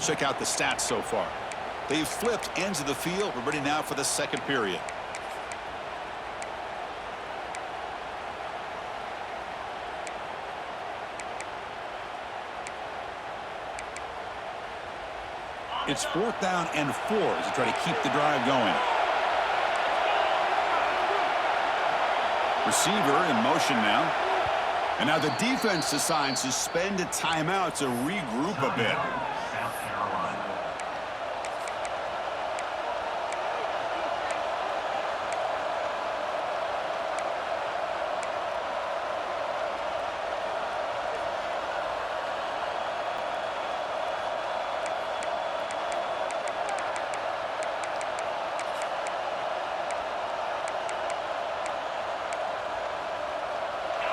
Check out the stats so far. They've flipped ends of the field. We're ready now for the second period. It's 4th down and 4 as they try to keep the drive going. Receiver in motion now. And now the defense decides to spend a timeout to regroup a bit.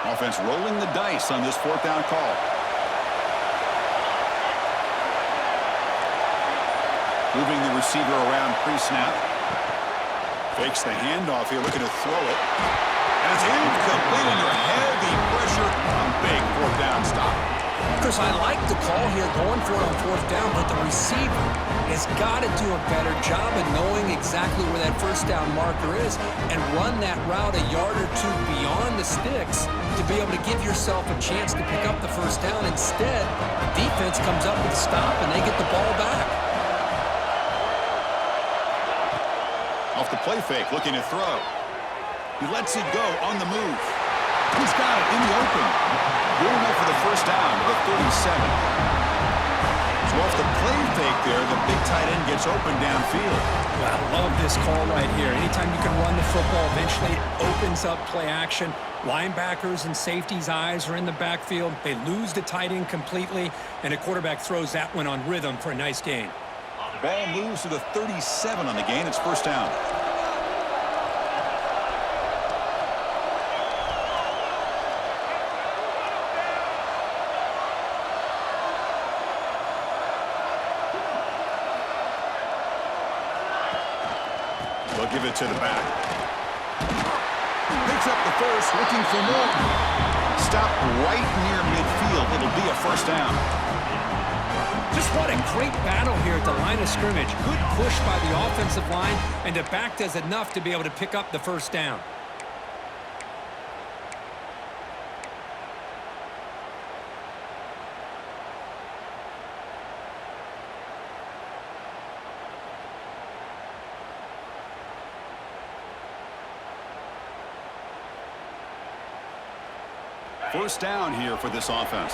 Offense rolling the dice on this 4th down call. Moving the receiver around pre-snap. Fakes the handoff here, looking to throw it. And it's incomplete under heavy pressure. A big 4th down stop. Chris, I like the call here, going for it on 4th down, but the receiver has got to do a better job of knowing exactly where that 1st down marker is and run that route a yard or 2 beyond the sticks to be able to give yourself a chance to pick up the 1st down. Instead, the defense comes up with a stop and they get the ball back. Off the play fake, looking to throw. He lets it go on the move. He's got it in the open. Good enough for the 1st down to the 37. So off the play fake there, the big tight end gets open downfield. Well, I love this call right here. Anytime you can run the football, eventually it opens up play action. Linebackers and safeties' eyes are in the backfield. They lose the tight end completely, and the quarterback throws that one on rhythm for a nice gain. Ball moves to the 37 on the gain. It's 1st down. They'll give it to the back. Picks up the first, looking for more. Stop right near midfield. It'll be a 1st down. Just what a great battle here at the line of scrimmage. Good push by the offensive line, and the back does enough to be able to pick up the 1st down. First down here for this offense.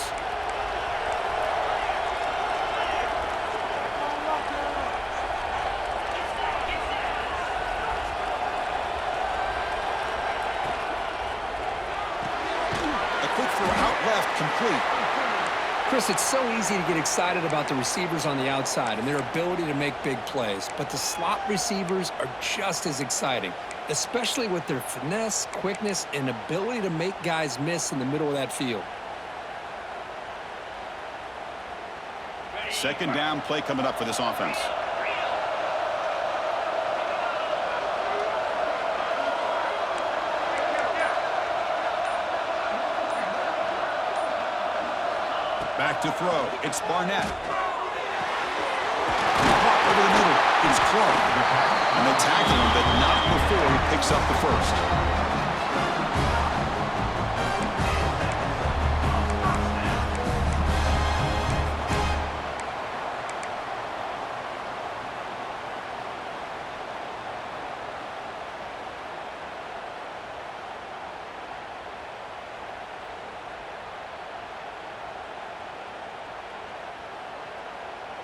A quick throw out left, complete. Chris, it's so easy to get excited about the receivers on the outside and their ability to make big plays, but the slot receivers are just as exciting, especially with their finesse, quickness, and ability to make guys miss in the middle of that field. 2nd down play coming up for this offense. Back to throw. It's Barnett. Over the middle. It's Clark. And they tackle him, but not before he picks up the 1st.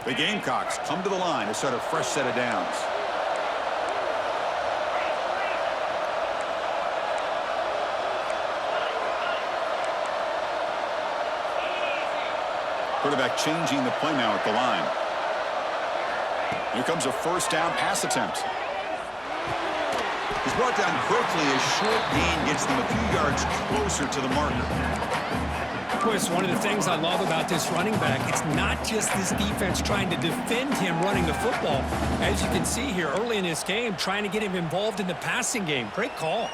The Gamecocks come to the line to start a fresh set of downs. Quarterback changing the play now at the line. Here comes a 1st down pass attempt. He's brought down quickly. A short gain gets them a few yards closer to the marker. Chris, one of the things I love about this running back, it's not just this defense trying to defend him running the football. As you can see here early in this game, trying to get him involved in the passing game. Great call.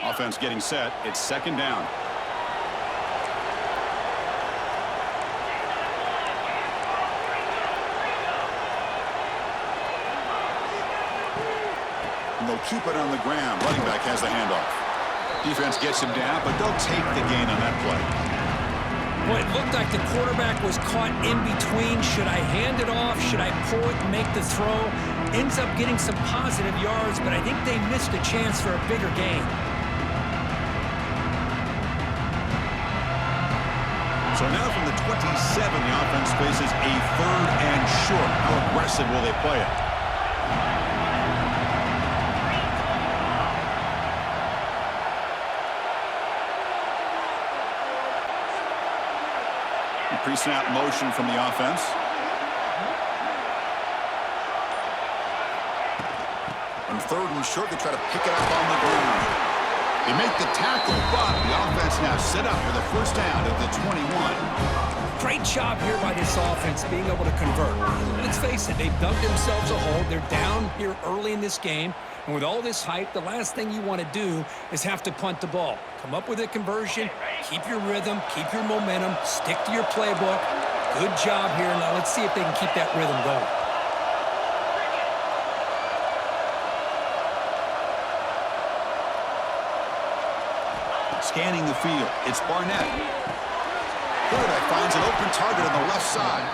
Offense getting set. It's 2nd down. he'll keep it on the ground. Running back has the handoff. Defense gets him down, but they'll take the gain on that play. Well, it looked like the quarterback was caught in between. Should I hand it off? Should I pull it and make the throw? Ends up getting some positive yards, but I think they missed a chance for a bigger gain. So now from the 27, the offense faces a 3rd and short. How aggressive will they play it? Pre-snap motion from the offense. On 3rd and short, they try to pick it up on the ground. They make the tackle, but the offense now set up for the first down at the 21. Great job here by this offense being able to convert. Let's face it, they've dug themselves a hole. They're down here early in this game. And with all this hype, the last thing you want to do is have to punt the ball. Come up with a conversion, keep your rhythm, keep your momentum, stick to your playbook. Good job here. Now let's see if they can keep that rhythm going. Scanning the field, it's Barnett. Quarterback finds an open target on the left side.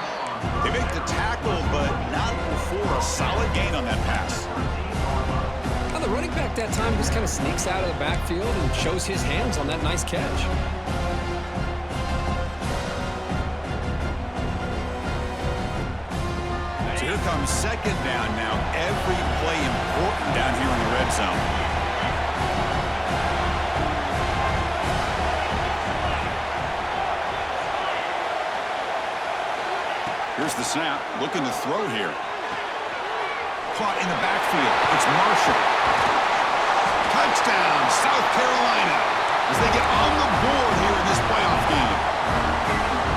They make the tackle, but not before a solid gain on that pass. The running back that time just kind of sneaks out of the backfield and shows his hands on that nice catch. So here comes 2nd down now. Every play important down here in the red zone. Here's the snap. Looking to throw here. Caught in the backfield. It's Marshall. Touchdown, South Carolina, as they get on the board here in this playoff game.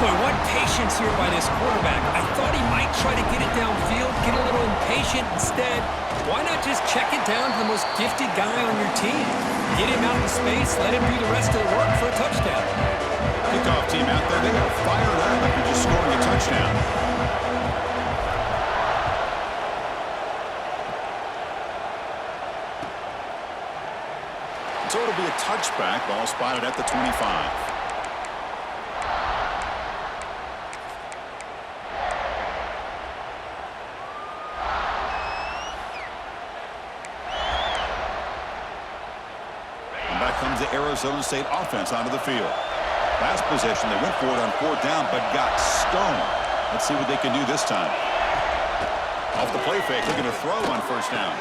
Boy, what patience here by this quarterback. I thought he might try to get it downfield, get a little impatient. Instead, why not just check it down to the most gifted guy on your team? Get him out in space, let him do the rest of the work for a touchdown. Kickoff team out there, they are fired up after just scoring a touchdown. So it'll be a touchback, ball spotted at the 25. And back comes the Arizona State offense onto the field. Last possession, they went for it on 4th down, but got stoned. Let's see what they can do this time. Off the play fake, looking to throw on 1st down.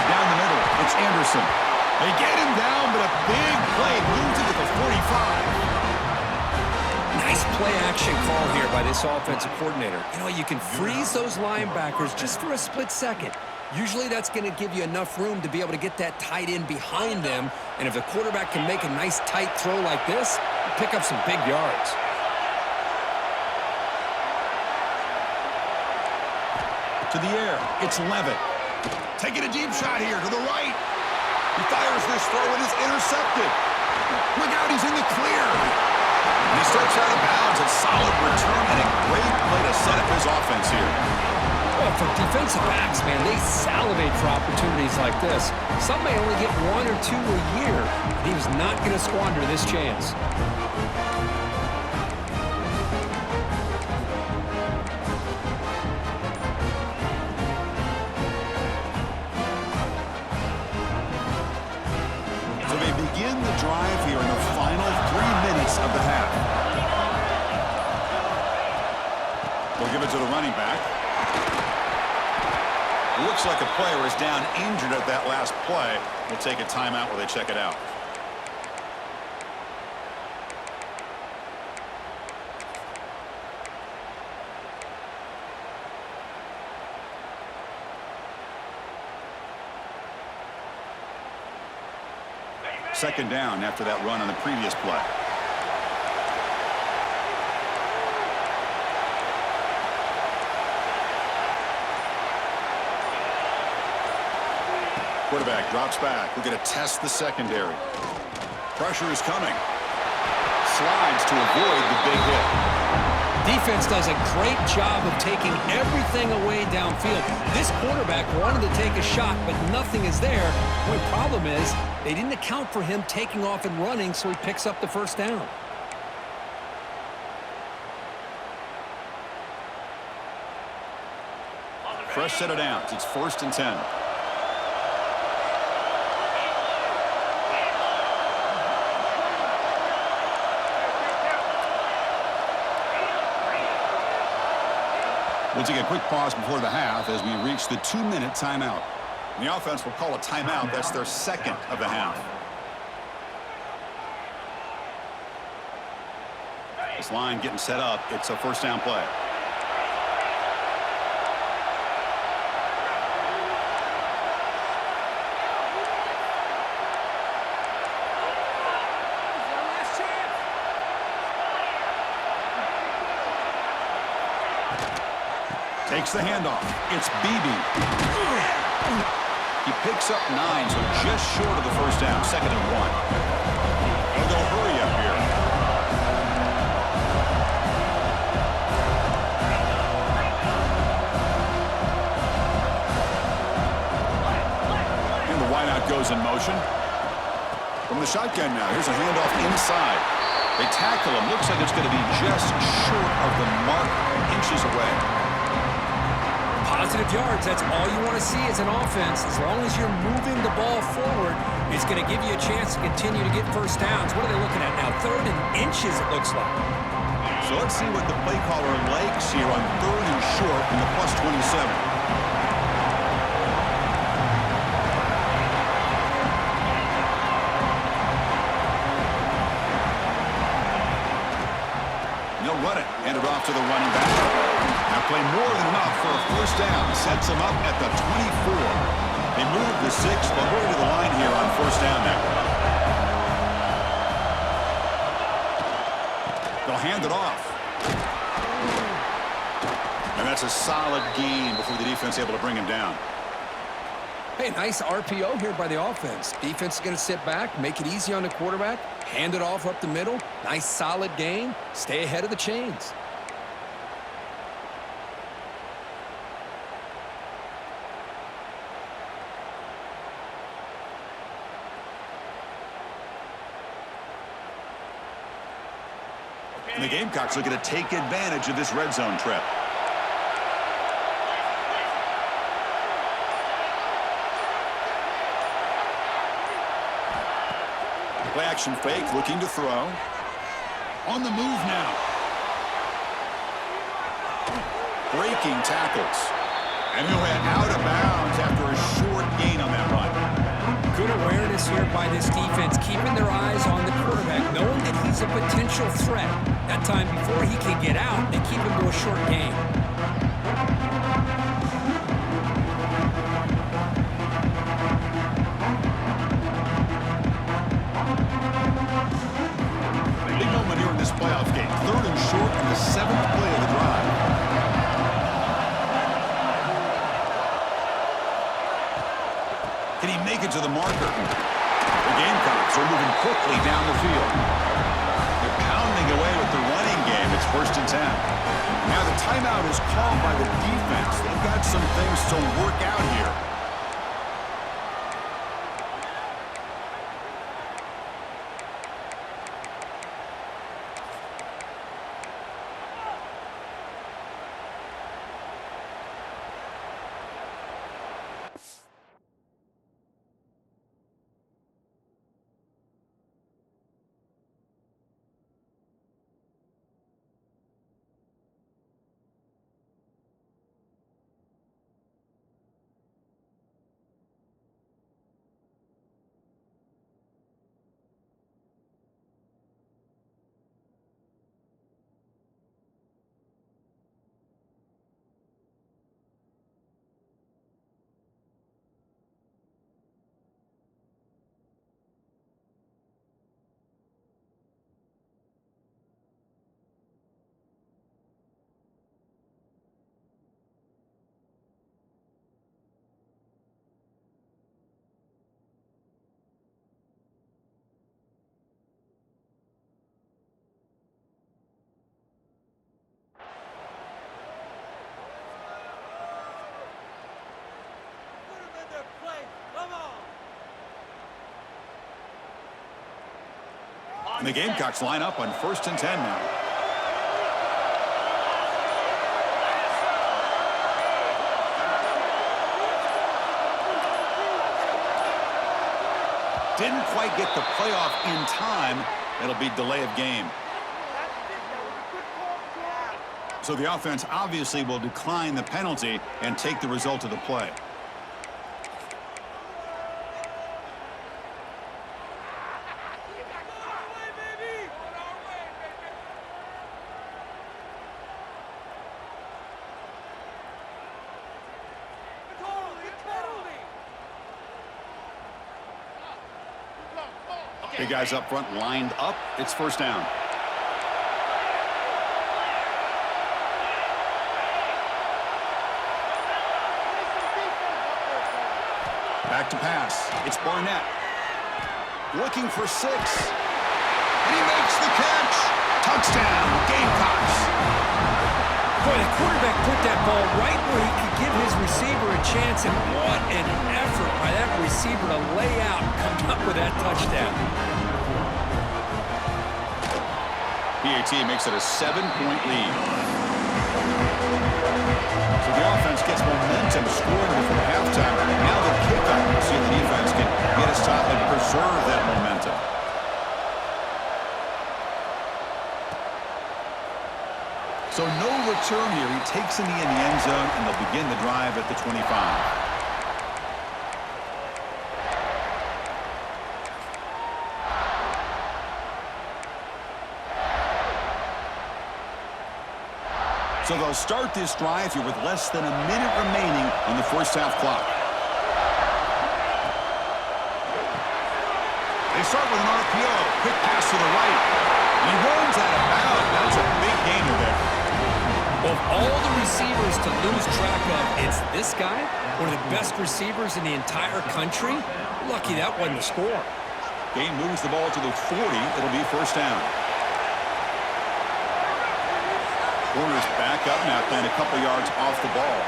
Down the middle, it's Anderson. They get him down, but a big play moves it to the 45. Nice play-action call here by this offensive coordinator. You know, you can freeze those linebackers just for a split second. Usually that's going to give you enough room to be able to get that tight end behind them. And if the quarterback can make a nice tight throw like this, pick up some big yards. To the air, it's Levitt. Taking a deep shot here to the right. He fires this throw and is intercepted. Look out, he's in the clear. And he steps out of bounds. A solid return and a great play to set up his offense here. Well, for defensive backs, man, they salivate for opportunities like this. Some may only get 1 or 2 a year. He was not going to squander this chance. Begin the drive here in the final 3 minutes of the half. They'll give it to the running back. Looks like a player is down injured at that last play. We'll take a timeout while they check it out. Second down after that run on the previous play. Quarterback drops back. We're going to test the secondary. Pressure is coming. Slides to avoid the big hit. Defense does a great job of taking everything away downfield. This quarterback wanted to take a shot, but nothing is there. The only problem is they didn't account for him taking off and running, so he picks up the first down. Fresh set of downs. It's 1st and 10. We'll take a quick pause before the half as we reach the 2-minute timeout. The offense will call a timeout. That's their second of the half. This line getting set up. It's a first down play. Takes the handoff. It's Beebe. He picks up 9, so just short of the first down. 2nd and 1. And they'll hurry up here. And the wideout goes in motion. From the shotgun now, here's a handoff inside. They tackle him. Looks like it's going to be just short of the mark, inches away. Positive yards, that's all you want to see as an offense. As long as you're moving the ball forward, it's going to give you a chance to continue to get first downs. What are they looking at now? 3rd and inches, it looks like. So let's see what the play caller likes here on 3rd and short from the +27. They'll run it. Hand it off to the running back. Now play more than enough for a first down. Sets them up at the 24. They move the 6. They'll hurry to the line here on first down now. They'll hand it off. And that's a solid gain before the defense able to bring him down. Hey, nice RPO here by the offense. Defense is going to sit back, make it easy on the quarterback, hand it off up the middle. Nice, solid gain. Stay ahead of the chains. And the Gamecocks looking to take advantage of this red zone trip. Play action fake, looking to throw. On the move now. Breaking tackles. And he'll head out of bounds after a short gain on that run. Good awareness here by this defense, keeping their eyes on the quarterback, knowing that he's a potential threat. That time before he can get out, they keep him to a short gain. Big moment here in this playoff game. 3rd and short in the 7th play of the drive. Can he make it to the marker? The Gamecocks are moving quickly down the field. They're pounding away with the running game. It's 1st and 10. Now the timeout is called by the defense. They've got some things to work out here. And the Gamecocks line up on 1st and 10 now. Didn't quite get the playoff in time. It'll be delay of game. So the offense obviously will decline the penalty and take the result of the play. Big guys up front lined up. It's 1st down. Back to pass. It's Barnett. Looking for 6. And he makes the catch. Touchdown, Gamecocks. Boy, the quarterback put that ball right where he could give his receiver a chance, and what an effort by that receiver to lay out and come up with that touchdown. PAT makes it a 7-point lead. So the offense gets momentum scoring before halftime. Now the kickoff. We'll see if the defense can get a stop and preserve that momentum. So no return here. He takes in the end zone, and they'll begin the drive at the 25. So they'll start this drive here with less than a minute remaining on the 1st half clock. They start with an RPO. Quick pass to the right. He runs out of bounds. That's a big gainer there. Of all the receivers to lose track of, it's this guy, one of the best receivers in the entire country. Lucky that wasn't the score. Gain moves the ball to the 40. It'll be 1st down. Corners back up now, playing a couple yards off the ball.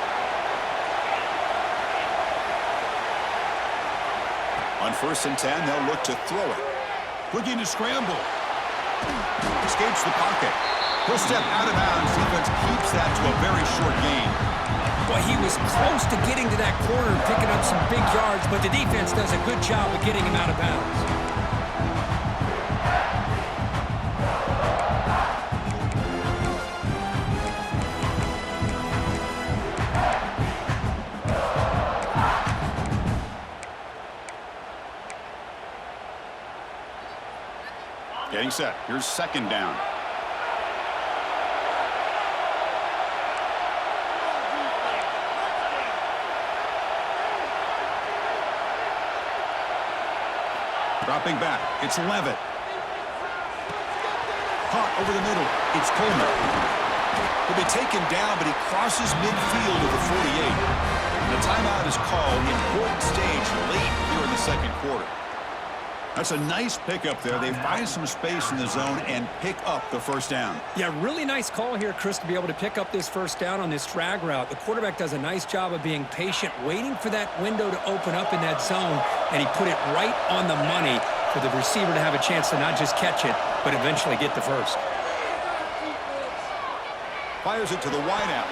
On 1st and 10, they'll look to throw it. Looking to scramble. Escapes the pocket. He'll step out of bounds. Defense keeps that to a very short gain. Well, he was close to getting to that corner and picking up some big yards, but the defense does a good job of getting him out of bounds. Getting set. Here's 2nd down. Dropping back. It's Levitt. Caught over the middle. It's Coleman. He'll be taken down, but he crosses midfield at the 48. And the timeout is called. Important stage late here in the 2nd quarter. That's a nice pickup there. They find some space in the zone and pick up the 1st down. Yeah, really nice call here, Chris, to be able to pick up this 1st down on this drag route. The quarterback does a nice job of being patient, waiting for that window to open up in that zone, and he put it right on the money for the receiver to have a chance to not just catch it, but eventually get the 1st. Fires it to the wideout.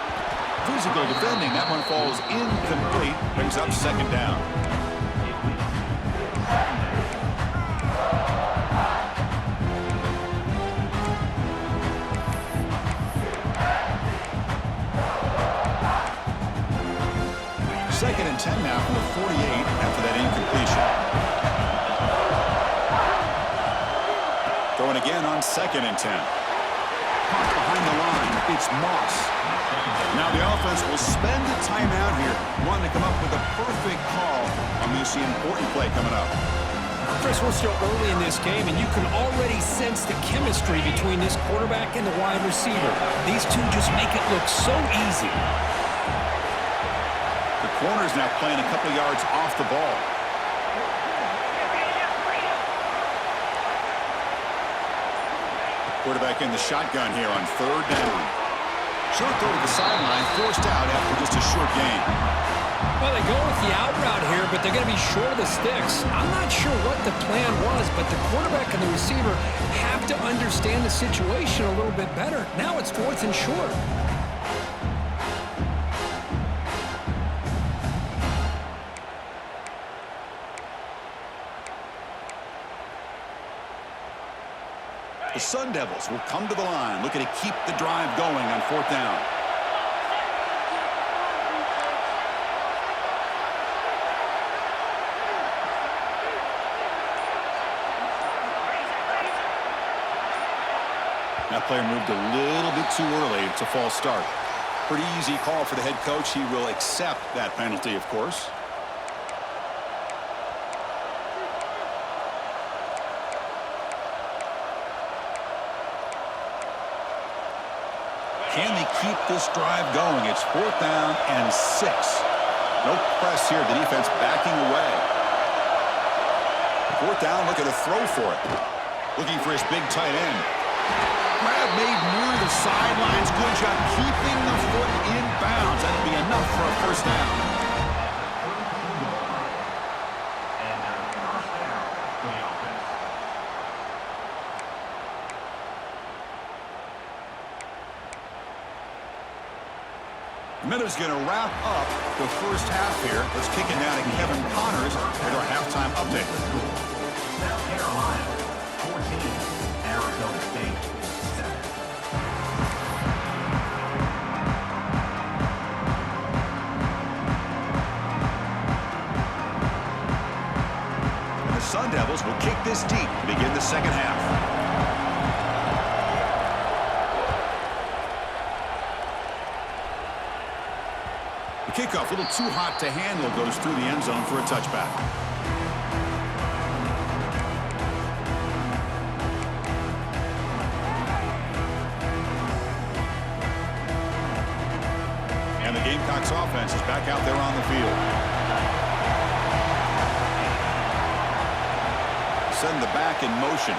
Physical defending. That one falls incomplete. Brings up 2nd down. Second and 10 now from the 48 after that incompletion. Going again on 2nd and 10. Caught behind the line. It's Moss. Now the offense will spend a timeout here, wanting to come up with a perfect call on this important play coming up. Chris, we're still early in this game, and you can already sense the chemistry between this quarterback and the wide receiver. These two just make it look so easy. The corner's now playing a couple yards off the ball. Quarterback in the shotgun here on 3rd down. Short throw to the sideline, forced out after just a short gain. Well, they go with the out route here, but they're going to be short of the sticks. I'm not sure what the plan was, but the quarterback and the receiver have to understand the situation a little bit better. Now it's 4th and short. The Sun Devils will come to the line, looking to keep the drive going on 4th down. That player moved a little bit too early. It's a false start. Pretty easy call for the head coach. He will accept that penalty, of course. Can they keep this drive going? It's 4th down and 6. No press here. The defense backing away. 4th down, looking to throw for it. Looking for his big tight end. Grab made near the sidelines. Good job keeping the foot in bounds. That'll be enough for a 1st down. Miller's going to wrap up the first half here. Let's kick it down to Kevin Connors with our halftime update. South Carolina, 14. Arizona State, 7. And the Sun Devils will kick this deep to begin the second half. Kickoff, a little too hot to handle, goes through the end zone for a touchback. And the Gamecocks offense is back out there on the field. Send the back in motion.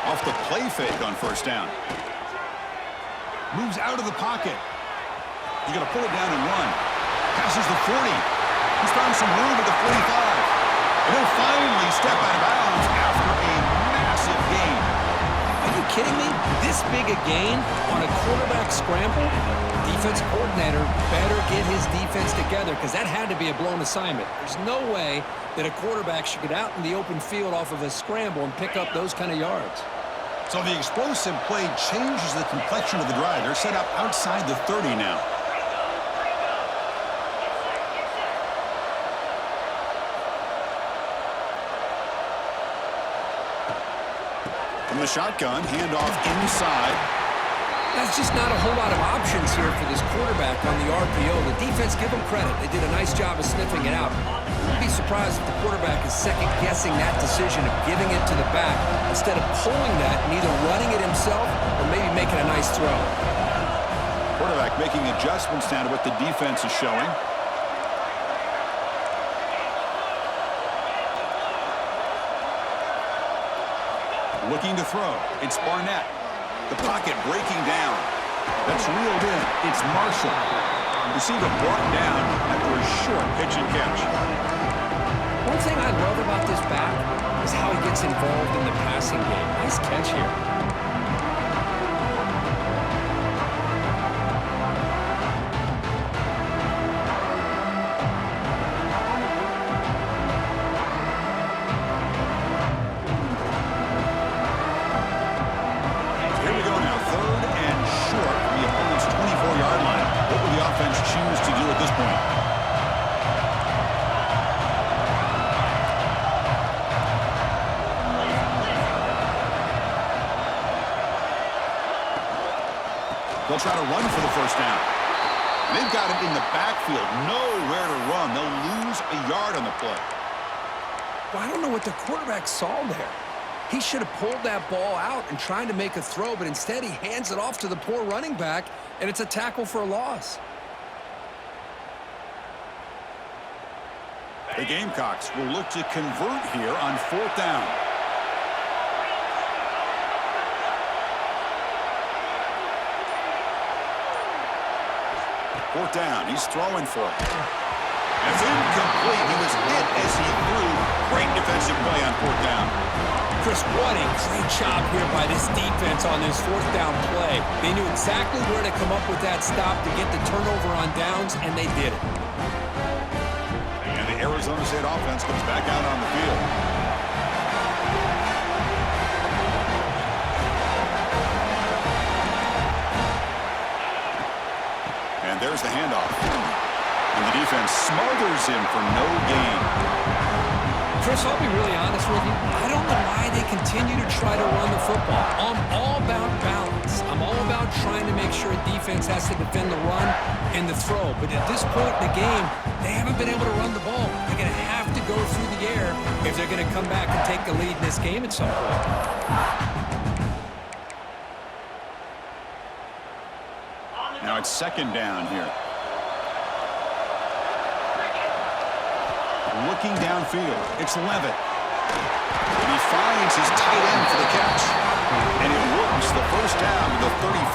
Off the play fake on 1st down. Moves out of the pocket. He's going to pull it down and run. Passes the 40. He's found some room at the 45. And he'll finally step out of bounds after a massive gain. Are you kidding me? This big a gain on a quarterback scramble? Defense coordinator better get his defense together because that had to be a blown assignment. There's no way that a quarterback should get out in the open field off of a scramble and pick up those kind of yards. So the explosive play changes the complexion of the drive. They're set up outside the 30 now. From the shotgun, handoff inside. That's just not a whole lot of options here for this quarterback on the RPO. The defense, give them credit. They did a nice job of sniffing it out. I'd be surprised if the quarterback is second-guessing that decision of giving it to the back instead of pulling that and either running it himself or maybe making a nice throw. Quarterback making adjustments now to what the defense is showing. Looking to throw. It's Barnett. The pocket breaking down. That's reeled in. It's Marshall. Receiver brought down after a short pitch and catch. One thing I love about this back is how he gets involved in the passing game. Nice catch here. They'll try to run for the 1st down. They've got him in the backfield. Nowhere to run. They'll lose a yard on the play. Well, I don't know what the quarterback saw there. He should have pulled that ball out and tried to make a throw, but instead he hands it off to the poor running back, and it's a tackle for a loss. The Gamecocks will look to convert here on 4th down. Fourth down. He's throwing for it. It's incomplete. He was hit as he threw. Great defensive play on fourth down. Chris, what a great job here by this defense on this fourth down play. They knew exactly where to come up with that stop to get the turnover on downs, and they did it. And the Arizona State offense comes back out on the field. And there's the handoff. And the defense smothers him for no gain. Chris, I'll be really honest with you. I don't know why they continue to try to run the football. I'm all about balance. I'm all about trying to make sure a defense has to defend the run and the throw. But at this point in the game, they haven't been able to run the ball. They're going to have to go through the air if they're going to come back and take the lead in this game at some point. Now it's second down here. Looking downfield, it's Levitt. And he finds his tight end for the catch. And it works, the first down to the 35.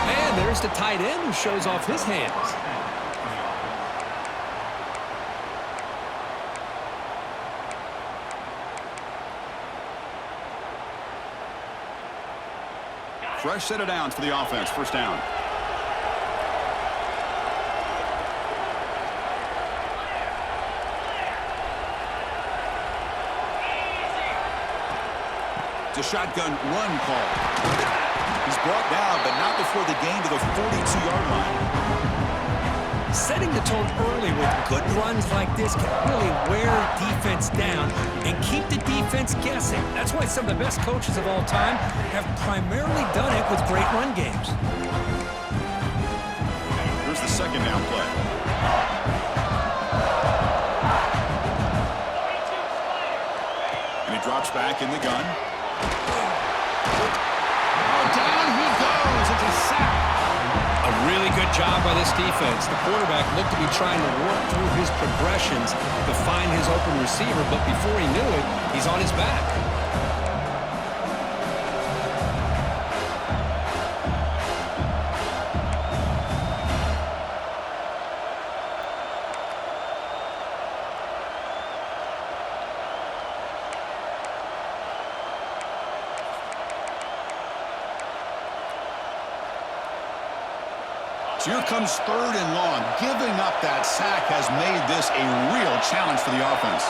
And there's the tight end who shows off his hands. Fresh set of downs for the offense, first down. It's a shotgun run call. He's brought down, but not before the gain to the 42-yard line. Setting the tone early with good runs like this can really wear defense down and keep the defense guessing. That's why some of the best coaches of all time have primarily done it with great run games. Here's the second down play. And he drops back in the gun. Down he goes. It's a sack. A really good job by this defense. The quarterback looked to be trying to work through his progressions to find his open receiver, but before he knew it, he's on his back. So here comes third and long. Giving up that sack has made this a real challenge for the offense.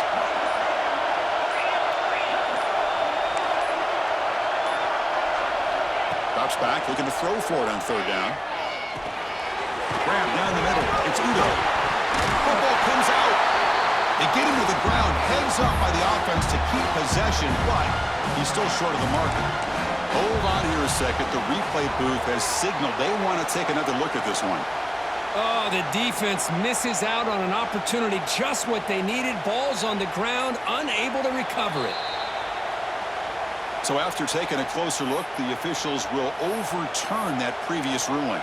Drops back, looking to throw for it on third down. Grab down the middle. It's Udo. Football comes out. They get him to the ground. Heads up by the offense to keep possession, but he's still short of the marker. Hold on here a second. The replay booth has signaled they want to take another look at this one. Oh, the defense misses out on an opportunity, just what they needed. Ball's on the ground, unable to recover it. So after taking a closer look, the officials will overturn that previous ruling.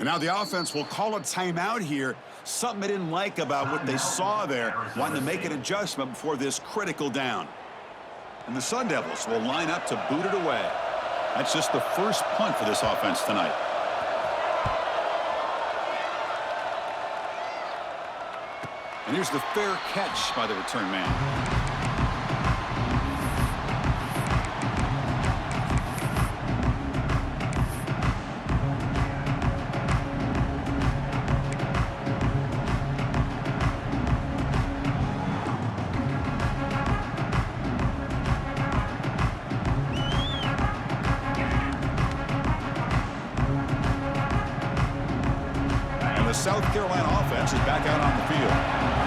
And now the offense will call a timeout here. Something they didn't like about what they saw there. Wanting to make an adjustment before this critical down. And the Sun Devils will line up to boot it away. That's just the first punt for this offense tonight. And here's the fair catch by the return man. South Carolina offense is back out on the field.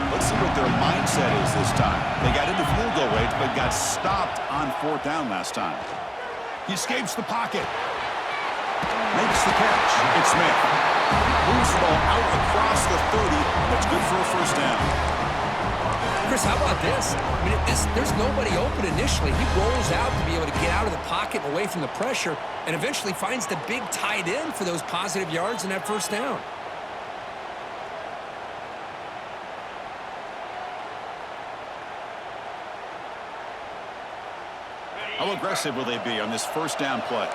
Let's see what their mindset is this time. They got into field goal range, but got stopped on 4th down last time. He escapes the pocket. Makes the catch. It's Smith. Moves the ball out across the 30. That's good for a first down. Chris, how about this? I mean, there's nobody open initially. He rolls out to be able to get out of the pocket and away from the pressure and eventually finds the big tight end for those positive yards in that first down. How aggressive will they be on this first down play?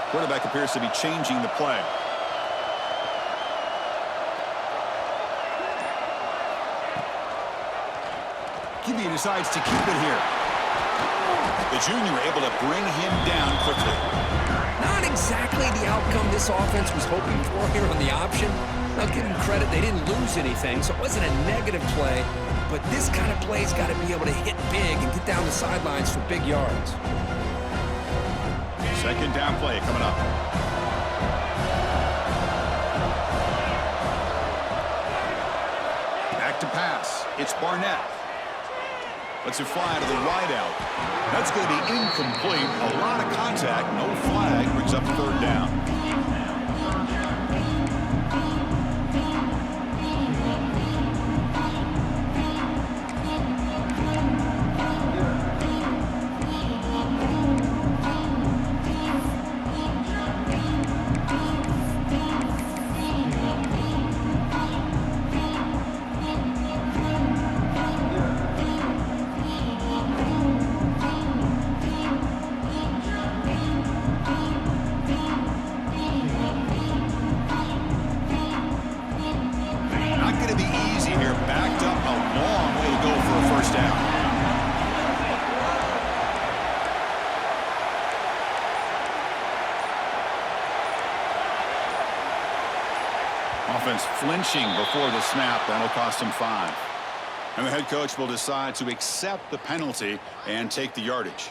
Quarterback appears to be changing the play. QB decides to keep it here. The junior able to bring him down quickly. Not exactly the outcome this offense was hoping for here on the option. I'll give them credit, they didn't lose anything, so it wasn't a negative play. But this kind of play's got to be able to hit big and get down the sidelines for big yards. Second down play coming up. Back to pass. It's Barnett. Lets it fly to the wideout. That's going to be incomplete. A lot of contact. No flag. Brings up 3rd down. Offense flinching before the snap. That'll cost him 5. And the head coach will decide to accept the penalty and take the yardage.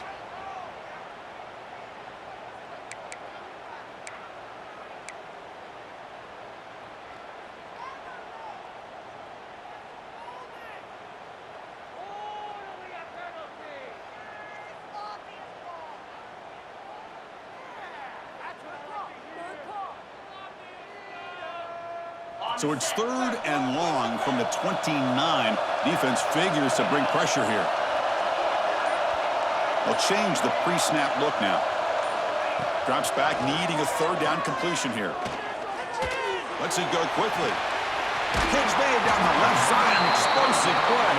So it's 3rd and long from the 29. Defense figures to bring pressure here. They'll change the pre-snap look now. Drops back, needing a 3rd down completion here. Lets it go quickly. Catch made down the left side, an explosive play.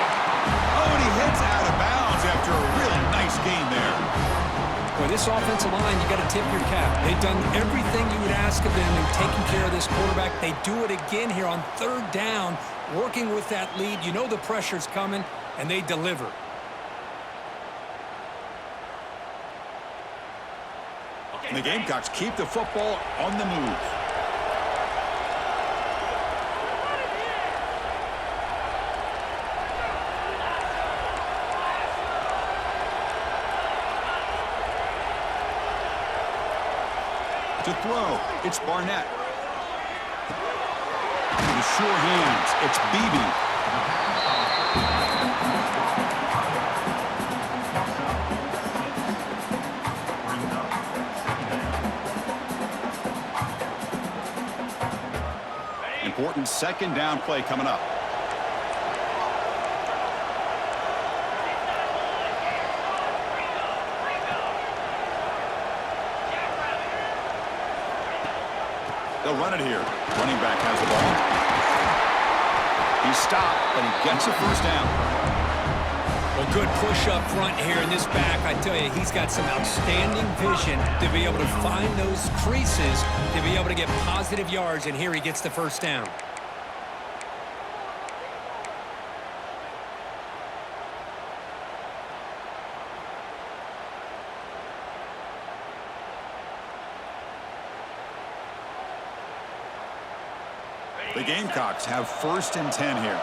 Oh, and he hits out of bounds after a really nice gain there. Boy, this offensive line, you got to tip your cap. They've done everything you would ask of them in taking care of this quarterback. They do it again here on 3rd down, working with that lead. You know the pressure's coming, and they deliver. And the Gamecocks keep the football on the move. To throw, it's Barnett. To the sure hands, it's Beebe. Important 2nd down play coming up. They'll run it here. Running back has the ball. He's stopped, but he gets a first down. Well, good push up front here in this back. I tell you, he's got some outstanding vision to be able to find those creases, to be able to get positive yards, and here he gets the first down. The Gamecocks have 1st and 10 here.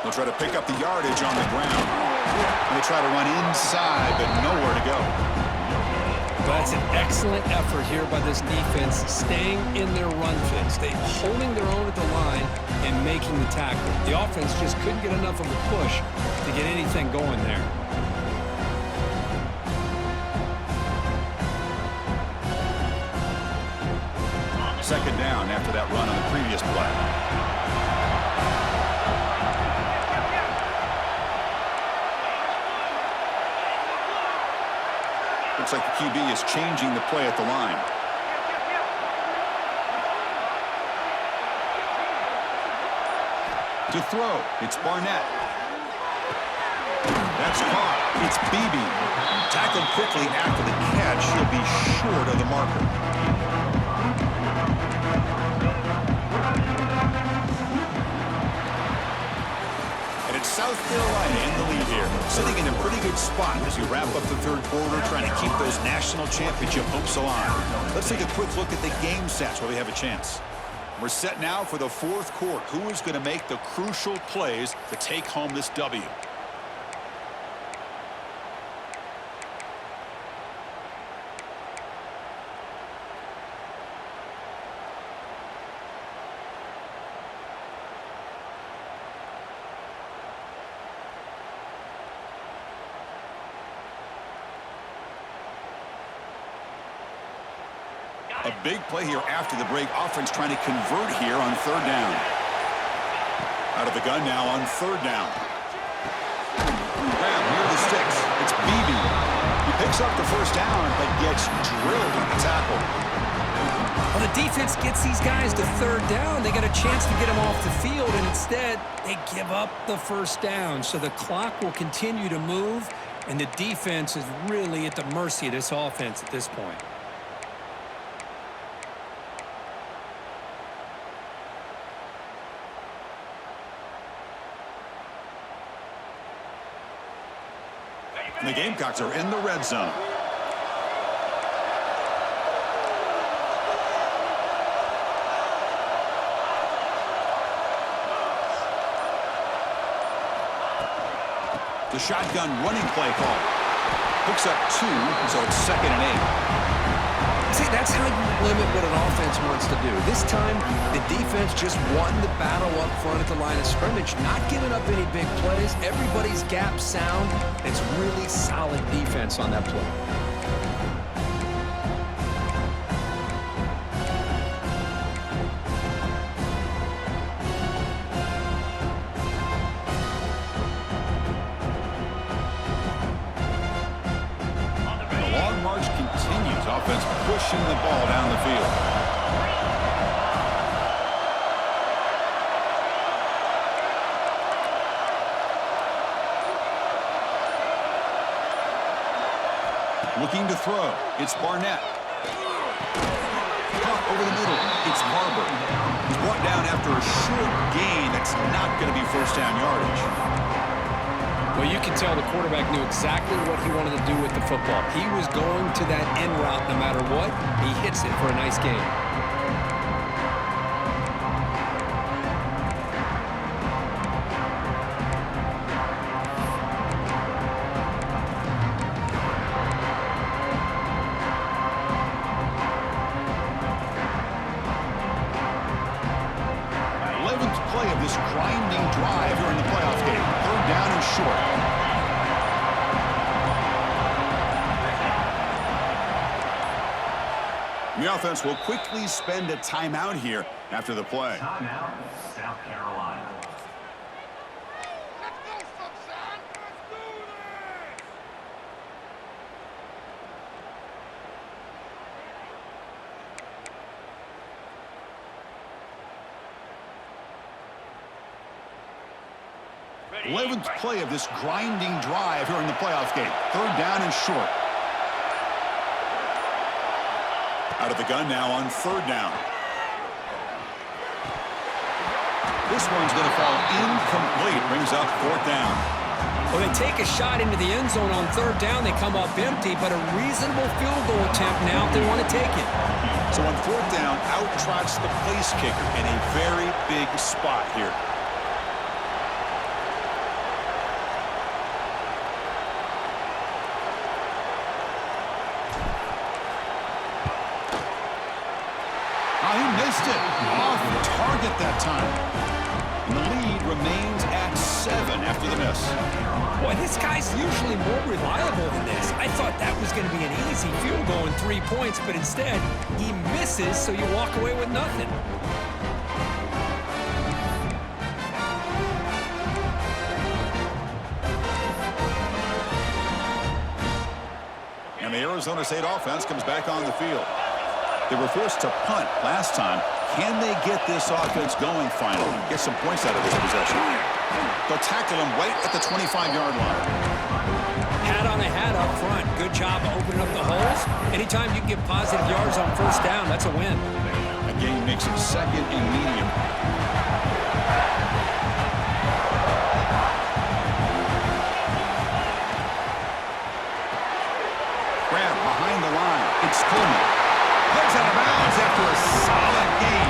They'll try to pick up the yardage on the ground. They try to run inside, but nowhere to go. That's an excellent effort here by this defense, staying in their run fits. They're holding their own at the line and making the tackle. The offense just couldn't get enough of a push to get anything going there. Second down after that run on the previous play. Looks like the QB is changing the play at the line. To throw, it's Barnett. That's caught. It's Beebe. Tackled quickly after the catch. He'll be short of the marker. And it's South Carolina in the lead here, sitting in a pretty good spot as we wrap up the third quarter, trying to keep those national championship hopes alive. Let's take a quick look at the game stats where we have a chance. We're set now for the fourth quarter. Who is going to make the crucial plays to take home this W? A big play here after the break. Offense trying to convert here on 3rd down. Out of the gun now on 3rd down. Grab near the sticks. It's Beebe. He picks up the first down, but gets drilled on the tackle. Well, the defense gets these guys to 3rd down. They got a chance to get them off the field, and instead they give up the first down. So the clock will continue to move, and the defense is really at the mercy of this offense at this point. And the Gamecocks are in the red zone. The shotgun running play call. Picks up 2, so it's 2nd and 8. See, that's how you limit what an offense wants to do. This time, the defense just won the battle up front at the line of scrimmage, not giving up any big plays. Everybody's gap sound. It's really solid defense on that play. Offense pushing the ball down the field. Looking to throw. It's Barnett. Caught over the middle. It's Barber. He's brought down after a short gain. That's not going to be first down yardage. Well, you can tell the quarterback knew exactly what he wanted to do with the football. He was going to that end route no matter what. He hits it for a nice gain. Play of this grinding drive here in the playoff game. 3rd down and short. The offense will quickly spend a timeout here after the play. Timeout, South Carolina. Ready. 11th play of this grinding drive here in the playoff game. 3rd down and short. Out of the gun now on 3rd down. This one's going to fall incomplete. Brings up 4th down. Well, they take a shot into the end zone on 3rd down. They come up empty, but a reasonable field goal attempt now if they want to take it. So on 4th down, out trots the place kicker in a very big spot here. He missed it. Off target that time. And the lead remains at 7 after the miss. Boy, this guy's usually more reliable than this. I thought that was going to be an easy field goal in 3 points, but instead, he misses, so you walk away with nothing. And the Arizona State offense comes back on the field. They were forced to punt last time. Can they get this offense going finally? Get some points out of this possession. They'll tackle him right at the 25-yard line. Hat on a hat up front. Good job of opening up the holes. Anytime you can get positive yards on 1st down, that's a win. A gain makes it 2nd and medium. Grab behind the line. It's Coleman. Heads out of bounds after a solid gain.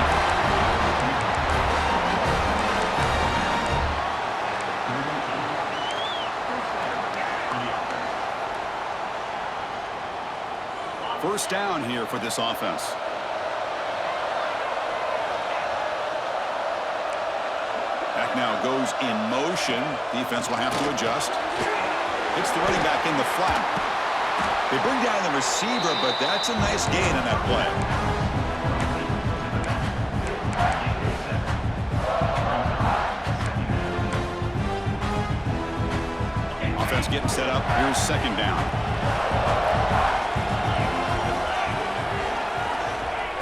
First down here for this offense. Back now goes in motion. Defense will have to adjust. It's the running back in the flat. They bring down the receiver, but that's a nice gain on that play. Offense getting set up. Here's 2nd down.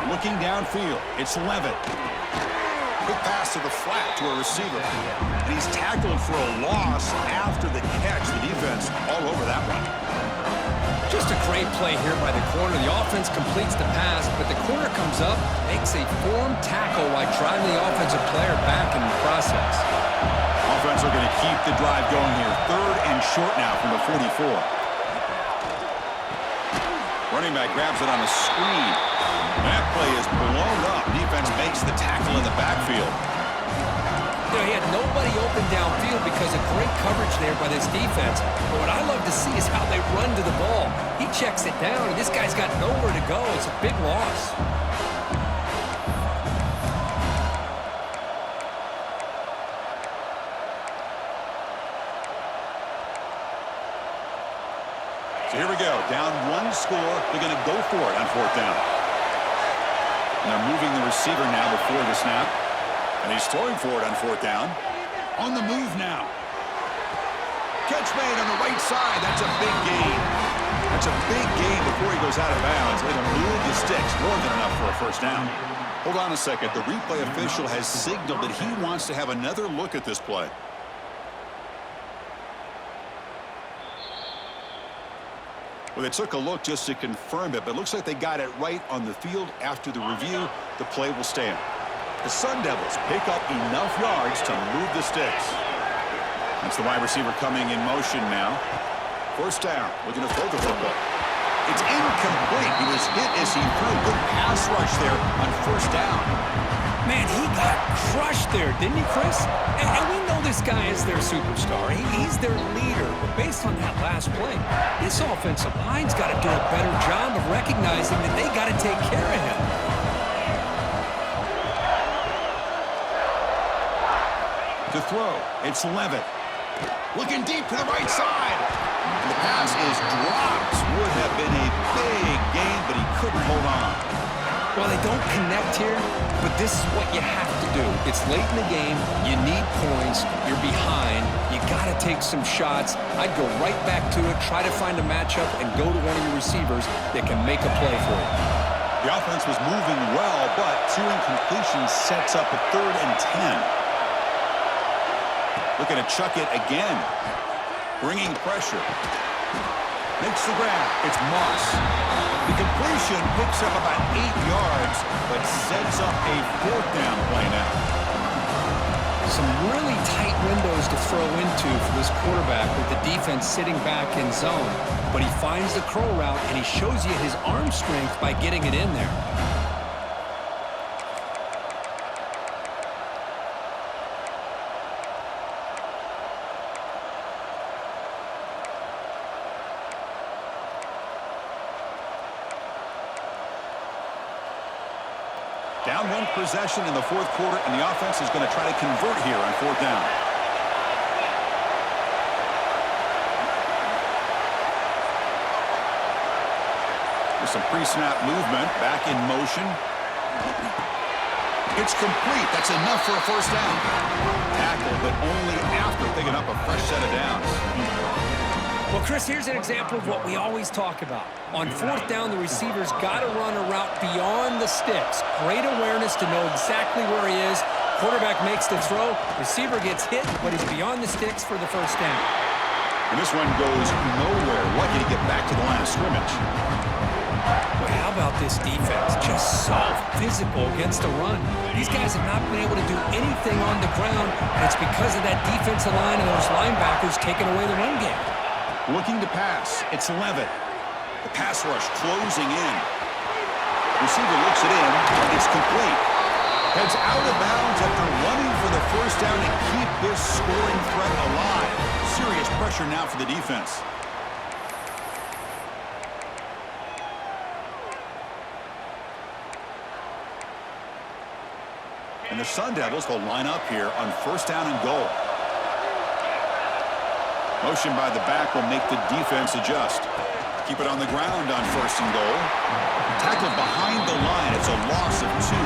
Looking downfield. It's Levitt. Quick pass to the flat to a receiver. And he's tackled for a loss after the catch. The defense all over that one. Just a great play here by the corner. The offense completes the pass, but the corner comes up, makes a formed tackle while driving the offensive player back in the process. Offense are going to keep the drive going here. 3rd and short now from the 44. Running back grabs it on a screen. That play is blown up. Defense makes the tackle in the backfield. You know, he had nobody open downfield because of great coverage there by this defense. But what I love to see is how they run to the ball. He checks it down, and this guy's got nowhere to go. It's a big loss. So here we go. Down 1 score. They're going to go for it on 4th down. And they're moving the receiver now before the snap. And he's throwing for it on 4th down. On the move now. Catch made on the right side. That's a big gain. That's a big gain before he goes out of bounds. It'll move the sticks. More than enough for a 1st down. Hold on a second. The replay official has signaled that he wants to have another look at this play. Well, they took a look just to confirm it, but it looks like they got it right on the field. After the review, the play will stand. The Sun Devils pick up enough yards to move the sticks. That's the wide receiver coming in motion now. 1st down, looking to throw the football. It's incomplete. He was hit as he threw. Good pass rush there on 1st down. Man, he got crushed there, didn't he, Chris? And we know this guy is their superstar. He's their leader. But based on that last play, this offensive line's got to do a better job of recognizing that they got to take care of him. To throw, it's Levitt. Looking deep to the right side. And the pass is dropped. Would have been a big gain, but he couldn't hold on. Well, they don't connect here, but this is what you have to do. It's late in the game. You need points. You're behind. You got to take some shots. I'd go right back to it, try to find a matchup, and go to one of your receivers that can make a play for you. The offense was moving well, but 2 incompletions sets up a 3rd and 10. Looking to chuck it again. Bringing pressure. Makes the grab. It's Moss. The completion picks up about 8 yards, but sets up a 4th down play now. Some really tight windows to throw into for this quarterback with the defense sitting back in zone. But he finds the curl route, and he shows you his arm strength by getting it in there. Down 1 possession in the 4th quarter, and the offense is going to try to convert here on 4th down. With some pre-snap movement, back in motion. It's complete. That's enough for a 1st down. Tackle, but only after picking up a fresh set of downs. Well, Chris, here's an example of what we always talk about. On 4th down, the receiver's got to run a route beyond the sticks. Great awareness to know exactly where he is. Quarterback makes the throw. Receiver gets hit, but he's beyond the sticks for the 1st down. And this one goes nowhere. Lucky to get back to the line of scrimmage. Well, how about this defense? Just so physical against the run. These guys have not been able to do anything on the ground. It's because of that defensive line and those linebackers taking away the run game. Looking to pass. It's Levitt. The pass rush closing in. Receiver looks it in. It's complete. Heads out of bounds after running for the 1st down to keep this scoring threat alive. Serious pressure now for the defense. And the Sun Devils will line up here on 1st down and goal. Motion by the back will make the defense adjust. Keep it on the ground on 1st and goal. Tackle behind the line. It's a loss of 2.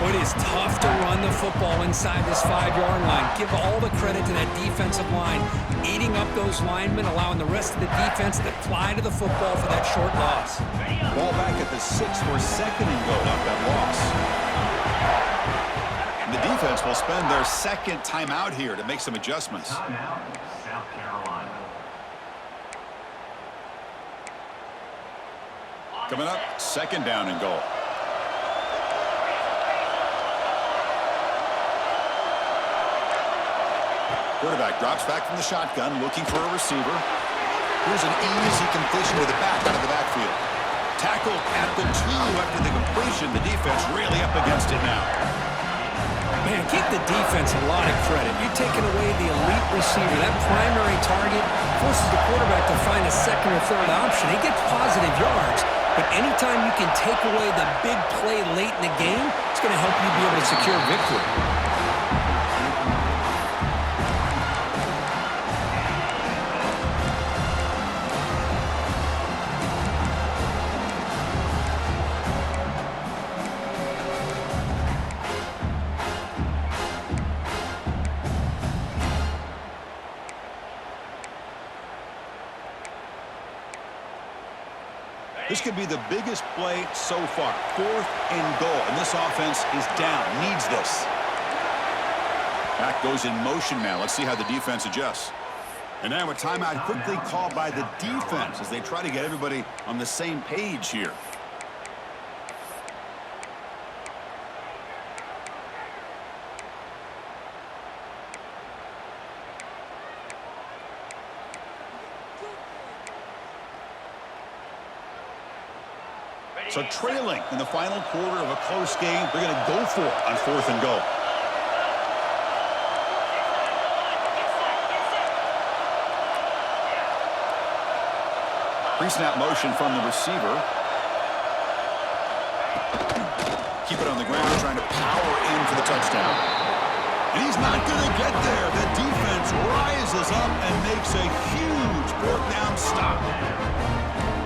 Well, it is tough to run the football inside this 5-yard line. Give all the credit to that defensive line, eating up those linemen, allowing the rest of the defense to fly to the football for that short loss. Ball back at the 6 for 2nd and goal off that loss. And the defense will spend their 2nd timeout here to make some adjustments. Timeout, South Carolina. Coming up, 2nd down and goal. Quarterback drops back from the shotgun, looking for a receiver. Here's an easy completion to the back out of the backfield. Tackled at the 2 after the completion. The defense really up against it now. Man, give the defense a lot of credit. You're taking away the elite receiver. That primary target forces the quarterback to find a 2nd or 3rd option. He gets positive yards, but anytime you can take away the big play late in the game, it's going to help you be able to secure victory. This could be the biggest play so far. 4th and goal. And this offense is down. Needs this. Back goes in motion now. Let's see how the defense adjusts. And now a timeout quickly called by the defense as they try to get everybody on the same page here. So trailing in the final quarter of a close game, they're going to go for it on 4th and goal. Pre-snap motion from the receiver. Keep it on the ground, trying to power in for the touchdown. And he's not going to get there. The defense rises up and makes a huge 4th down stop.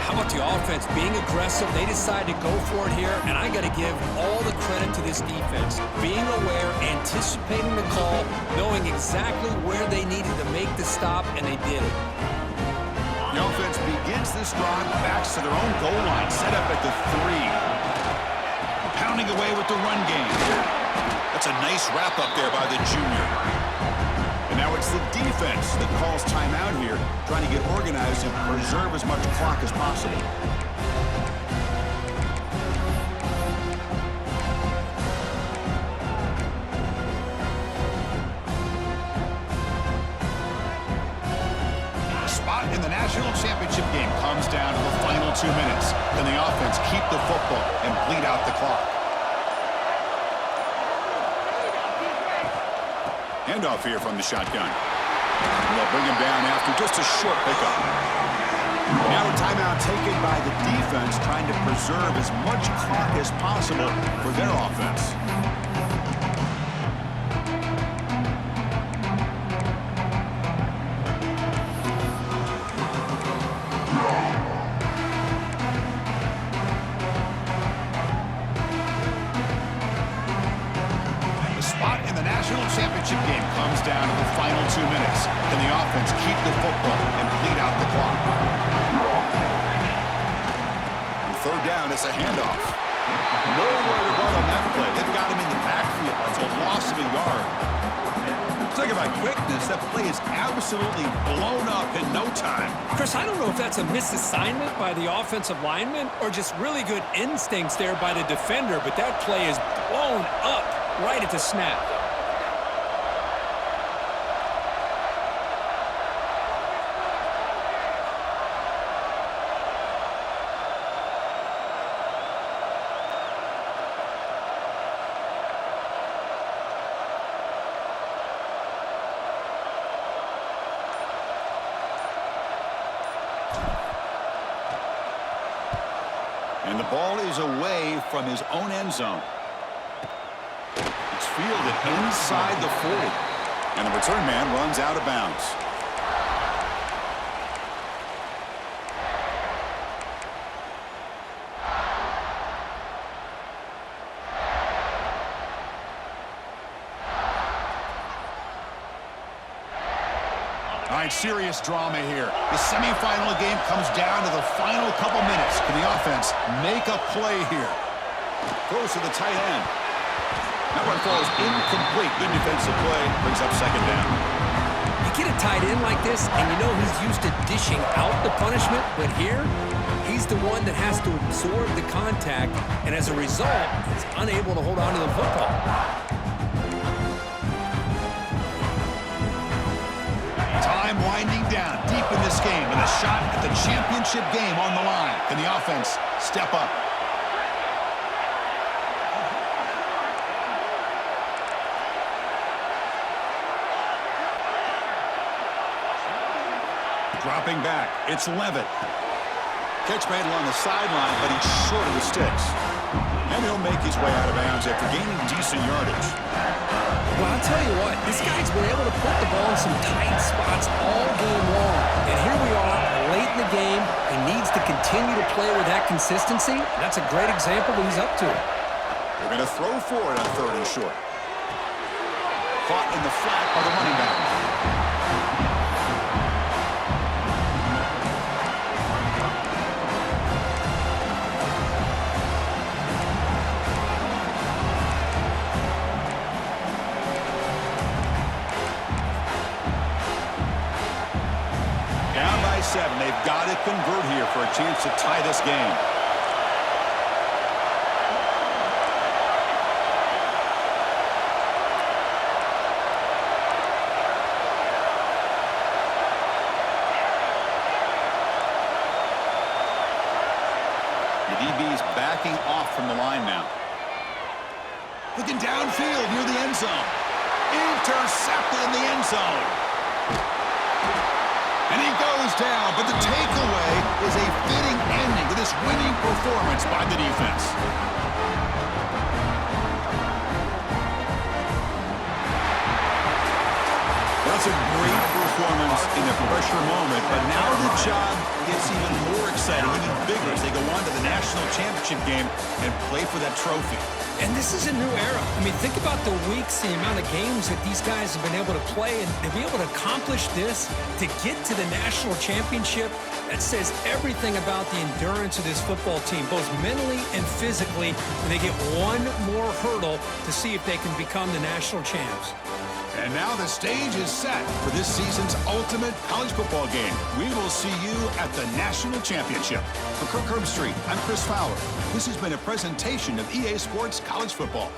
How about the offense being aggressive? They decide to go for it here, and I got to give all the credit to this defense. Being aware, anticipating the call, knowing exactly where they needed to make the stop, and they did it. The offense begins this drive, backs to their own goal line, set up at the 3. Pounding away with the run game. That's a nice wrap-up there by the junior. And now it's the defense that calls timeout here, trying to get organized and preserve as much clock as possible. The spot in the national championship game comes down to the final 2 minutes. Can the offense keep the football and bleed out the clock? Handoff here from the shotgun. And they'll bring him down after just a short pickup. Now a timeout taken by the defense, trying to preserve as much clock as possible for their offense. Championship game comes down to the final 2 minutes. Can the offense keep the football and bleed out the clock? On third down, it's a handoff. Nowhere to run on that play. They've got him in the backfield. It's a loss of a yard. Talk about quickness. That play is absolutely blown up in no time. Chris, I don't know if that's a misassignment by the offensive lineman or just really good instincts there by the defender, but that play is blown up right at the snap. And the ball is away from his own end zone. It's fielded inside the 40. And the return man runs out of bounds. All right, serious drama here. The semifinal game comes down to the final couple minutes. Can the offense make a play here? Throws to the tight end. That one falls incomplete. Good defensive play. Brings up second down. You get a tight end like this, and you know he's used to dishing out the punishment, but here, he's the one that has to absorb the contact, and as a result, he's unable to hold on to the football. Time winding down deep in this game, and a shot at the championship game on the line. Can the offense step up? Dropping back, it's Levitt. Catch made along the sideline, but he's short of the sticks. And he'll make his way out of bounds after gaining decent yardage. Well, I'll tell you what, this guy's been able to put the ball in some tight spots all game long. And here we are, late in the game. He needs to continue to play with that consistency. That's a great example that he's up to. They're going to throw for it on third and short. Caught in the flat by the running back. Down by 7. They've got to convert here for a chance to tie this game. The DB's backing off from the line now. Looking downfield near the end zone. Intercepted in the end zone. And he goes down, but the takeaway is a fitting ending to this winning performance by the defense. That's a great performance in a pressure moment, but now the job gets even more exciting, even bigger as they go on to the national championship game and play for that trophy. And this is a new era. I mean, think about the weeks, the amount of games that these guys have been able to play, and to be able to accomplish this, to get to the national championship, that says everything about the endurance of this football team, both mentally and physically, and they get one more hurdle to see if they can become the national champs. And now the stage is set for this season's ultimate college football game. We will see you at the national championship. For Kirk Herbstreit, I'm Chris Fowler. This has been a presentation of EA Sports College Football.